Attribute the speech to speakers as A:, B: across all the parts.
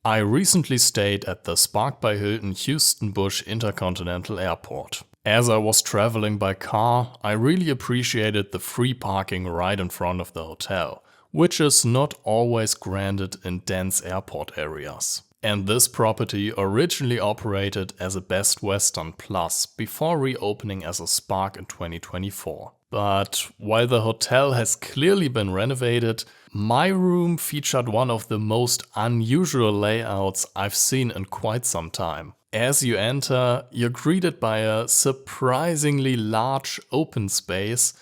A: I recently stayed at the Spark by Hilton Houston Bush Intercontinental Airport. As I was traveling by car, I really appreciated the free parking right in front of the hotel, which is not always granted in dense airport areas. And this property originally operated as a Best Western Plus before reopening as a Spark in 2024. But while the hotel has clearly been renovated, my room featured one of the most unusual layouts I've seen in quite some time. As you enter, you're greeted by a surprisingly large open space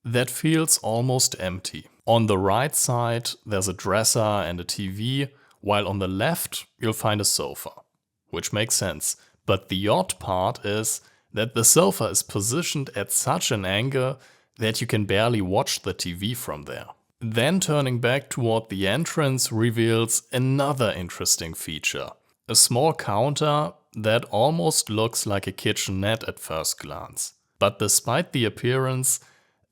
A: that feels almost empty. On the right side, there's a dresser and a TV, while on the left, you'll find a sofa. Which makes sense. But the odd part is that the sofa is positioned at such an angle that you can barely watch the TV from there. Then turning back toward the entrance reveals another interesting feature. A small counter that almost looks like a kitchenette at first glance. But despite the appearance,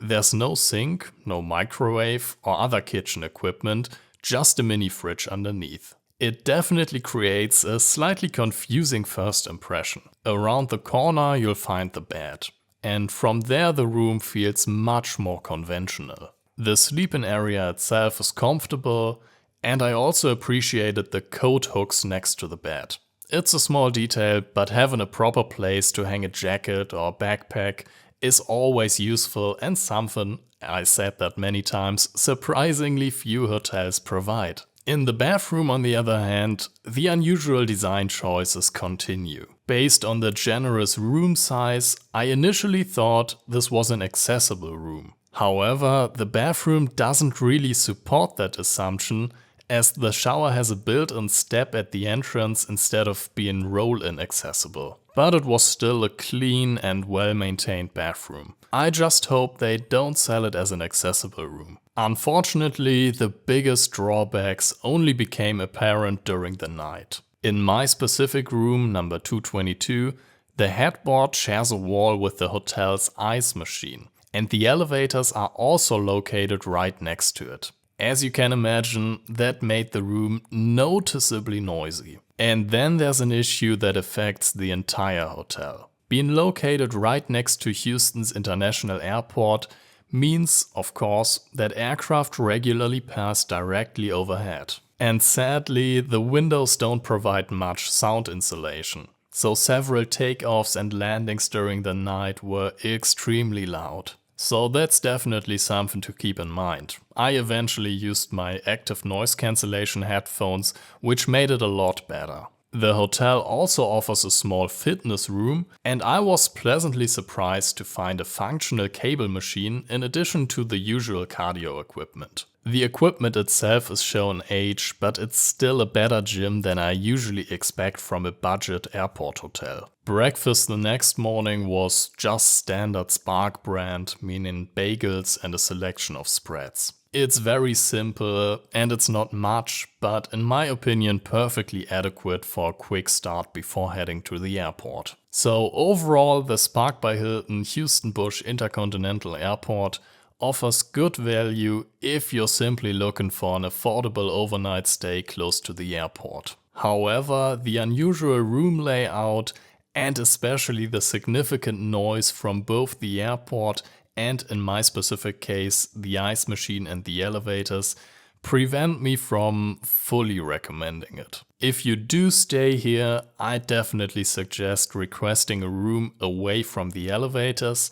A: there's no sink, no microwave or other kitchen equipment, just a mini fridge underneath. It definitely creates a slightly confusing first impression. Around the corner you'll find the bed. And from there the room feels much more conventional. The sleep-in area itself is comfortable, and I also appreciated the coat hooks next to the bed. It's a small detail, but having a proper place to hang a jacket or backpack is always useful and something, I said that many times, surprisingly few hotels provide. In the bathroom, on the other hand, the unusual design choices continue. Based on the generous room size, I initially thought this was an accessible room. However, the bathroom doesn't really support that assumption, as the shower has a built-in step at the entrance instead of being roll-in accessible. But it was still a clean and well-maintained bathroom. I just hope they don't sell it as an accessible room. Unfortunately, the biggest drawbacks only became apparent during the night. In my specific room, number 222, the headboard shares a wall with the hotel's ice machine, and the elevators are also located right next to it. As you can imagine, that made the room noticeably noisy. And then there's an issue that affects the entire hotel. Being located right next to Houston's International Airport means, of course, that aircraft regularly pass directly overhead. And sadly, the windows don't provide much sound insulation. So several takeoffs and landings during the night were extremely loud. So that's definitely something to keep in mind. I eventually used my active noise cancellation headphones, which made it a lot better. The hotel also offers a small fitness room, and I was pleasantly surprised to find a functional cable machine in addition to the usual cardio equipment. The equipment itself is shown age, but it's still a better gym than I usually expect from a budget airport hotel. Breakfast the next morning was just standard Spark brand, meaning bagels and a selection of spreads. It's very simple and it's not much, but in my opinion perfectly adequate for a quick start before heading to the airport. So overall, the Spark by Hilton Houston Bush Intercontinental Airport offers good value if you're simply looking for an affordable overnight stay close to the airport. However, the unusual room layout and especially the significant noise from both the airport and, in my specific case, the ice machine and the elevators, prevent me from fully recommending it. If you do stay here, I definitely suggest requesting a room away from the elevators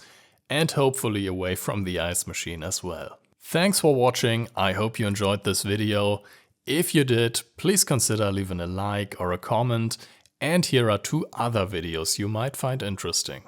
A: and hopefully away from the ice machine as well. Thanks for watching, I hope you enjoyed this video. If you did, please consider leaving a like or a comment, and here are 2 other videos you might find interesting.